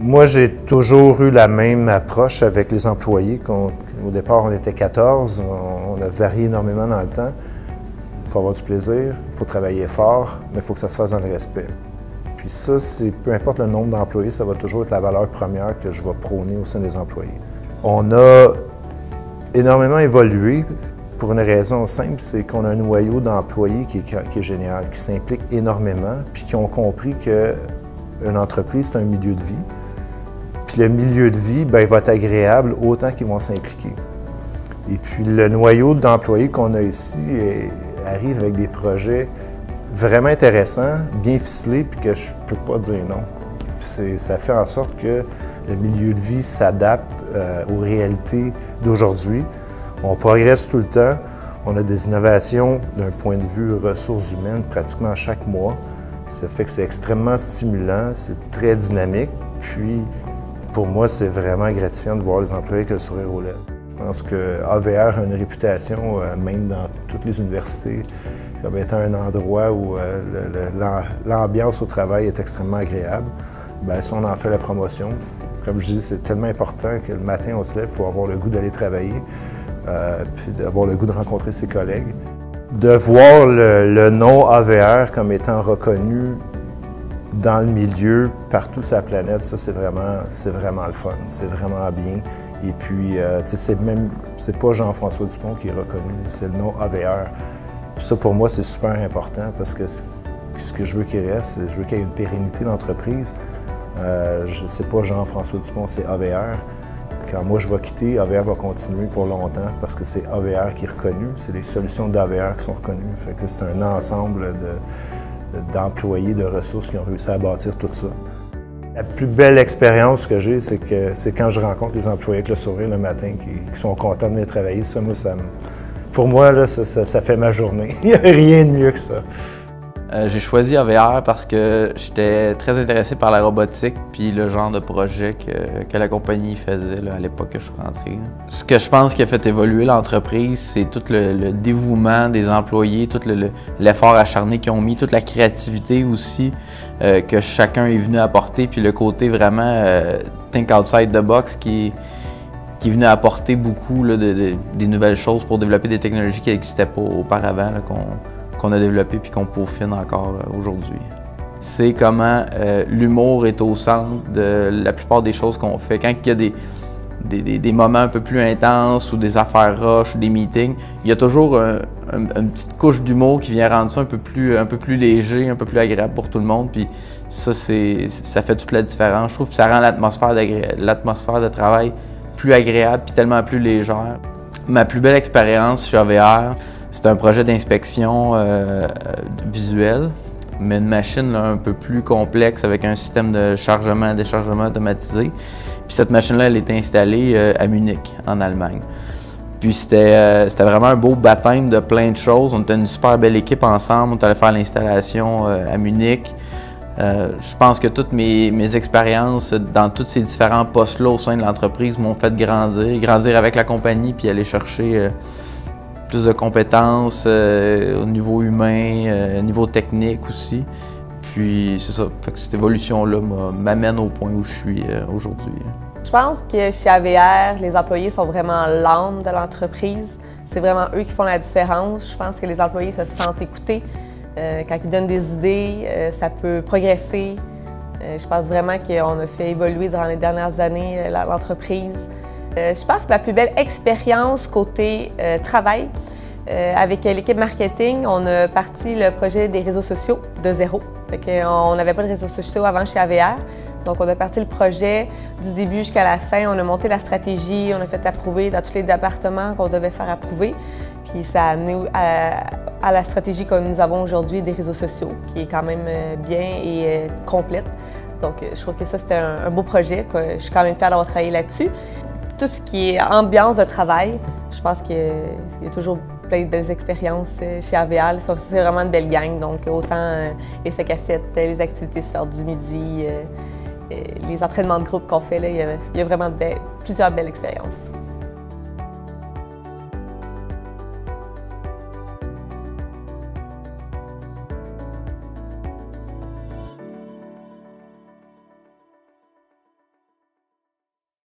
Moi, j'ai toujours eu la même approche avec les employés. Au départ, on était 14, on a varié énormément dans le temps. Il faut avoir du plaisir, il faut travailler fort, mais il faut que ça se fasse dans le respect. Puis ça, peu importe le nombre d'employés, ça va toujours être la valeur première que je vais prôner au sein des employés. On a énormément évolué pour une raison simple, c'est qu'on a un noyau d'employés qui est génial, qui s'implique énormément, puis qui ont compris qu'une entreprise, c'est un milieu de vie. Puis le milieu de vie, bien, il va être agréable autant qu'ils vont s'impliquer. Et puis le noyau d'employés qu'on a ici arrive avec des projets vraiment intéressants, bien ficelés, puis que je ne peux pas dire non. Ça fait en sorte que le milieu de vie s'adapte aux réalités d'aujourd'hui. On progresse tout le temps. On a des innovations d'un point de vue ressources humaines pratiquement chaque mois. Ça fait que c'est extrêmement stimulant, c'est très dynamique. Puis, pour moi, c'est vraiment gratifiant de voir les employés avec le sourire aux lèvres. Je pense que AVR a une réputation, même dans toutes les universités, comme étant un endroit où l'ambiance au travail est extrêmement agréable. Bien, si on en fait la promotion, comme je dis, c'est tellement important que le matin, on se lève, il faut avoir le goût d'aller travailler, puis d'avoir le goût de rencontrer ses collègues. De voir le nom AVR comme étant reconnu dans le milieu, partout sur la planète, ça, c'est vraiment le fun, c'est vraiment bien. Et puis, c'est pas Jean-François Dupont qui est reconnu, c'est le nom AVR. Puis ça, pour moi, c'est super important parce que ce que je veux qu'il reste, je veux qu'il y ait une pérennité d'entreprise. C'est pas Jean-François Dupont, c'est AVR. Quand moi je vais quitter, AVR va continuer pour longtemps parce que c'est AVR qui est reconnu, c'est les solutions d'AVR qui sont reconnues. Fait que c'est un ensemble d'employés, de ressources qui ont réussi à bâtir tout ça. La plus belle expérience que j'ai, c'est quand je rencontre les employés avec le sourire le matin, qui sont contents de venir travailler. Ça, moi, pour moi, là, ça fait ma journée. Il n'y a rien de mieux que ça. J'ai choisi AVR parce que j'étais très intéressé par la robotique puis le genre de projet que la compagnie faisait là, à l'époque que je suis rentré. Là. Ce que je pense qui a fait évoluer l'entreprise, c'est tout le dévouement des employés, tout l'effort acharné qu'ils ont mis, toute la créativité aussi que chacun est venu apporter, puis le côté vraiment think outside the box qui est venu apporter beaucoup là, des nouvelles choses pour développer des technologies qui n'existaient pas auparavant, là, qu'on a développé puis qu'on peaufine encore aujourd'hui. C'est comment l'humour est au centre de la plupart des choses qu'on fait. Quand il y a des moments un peu plus intenses ou des affaires rush ou des meetings, il y a toujours une petite couche d'humour qui vient rendre ça un peu plus léger, un peu plus agréable pour tout le monde. Puis ça fait toute la différence. Je trouve que ça rend l'atmosphère de travail plus agréable puis tellement plus légère. Ma plus belle expérience chez AVR, c'est un projet d'inspection visuelle, mais une machine là, un peu plus complexe avec un système de chargement et déchargement automatisé. Puis cette machine-là, elle était installée à Munich, en Allemagne. Puis c'était vraiment un beau baptême de plein de choses. On était une super belle équipe ensemble, on est allé faire l'installation à Munich. Je pense que toutes mes expériences dans tous ces différents postes-là au sein de l'entreprise m'ont fait grandir avec la compagnie puis aller chercher plus de compétences au niveau humain, au niveau technique aussi. Puis c'est ça, fait que cette évolution-là m'amène au point où je suis aujourd'hui. Je pense que chez AVR, les employés sont vraiment l'âme de l'entreprise. C'est vraiment eux qui font la différence. Je pense que les employés se sentent écoutés. Quand ils donnent des idées, ça peut progresser. Je pense vraiment qu'on a fait évoluer durant les dernières années l'entreprise. Je pense que ma plus belle expérience côté travail, avec l'équipe marketing, on a parti le projet des réseaux sociaux de zéro. On n'avait pas de réseaux sociaux avant chez AVR. Donc, on a parti le projet du début jusqu'à la fin. On a monté la stratégie, on a fait approuver dans tous les départements qu'on devait faire approuver. Puis ça a amené à la stratégie que nous avons aujourd'hui des réseaux sociaux, qui est quand même bien et complète. Donc, je trouve que ça, c'était un beau projet, que je suis quand même fière d'avoir travaillé là-dessus. Tout ce qui est ambiance de travail, je pense qu'il y a toujours plein de belles expériences chez AVR. C'est vraiment une belle gang, donc autant les 5 à 7, les activités sur l'heure du midi, les entraînements de groupe qu'on fait, là, il y a vraiment plusieurs belles expériences.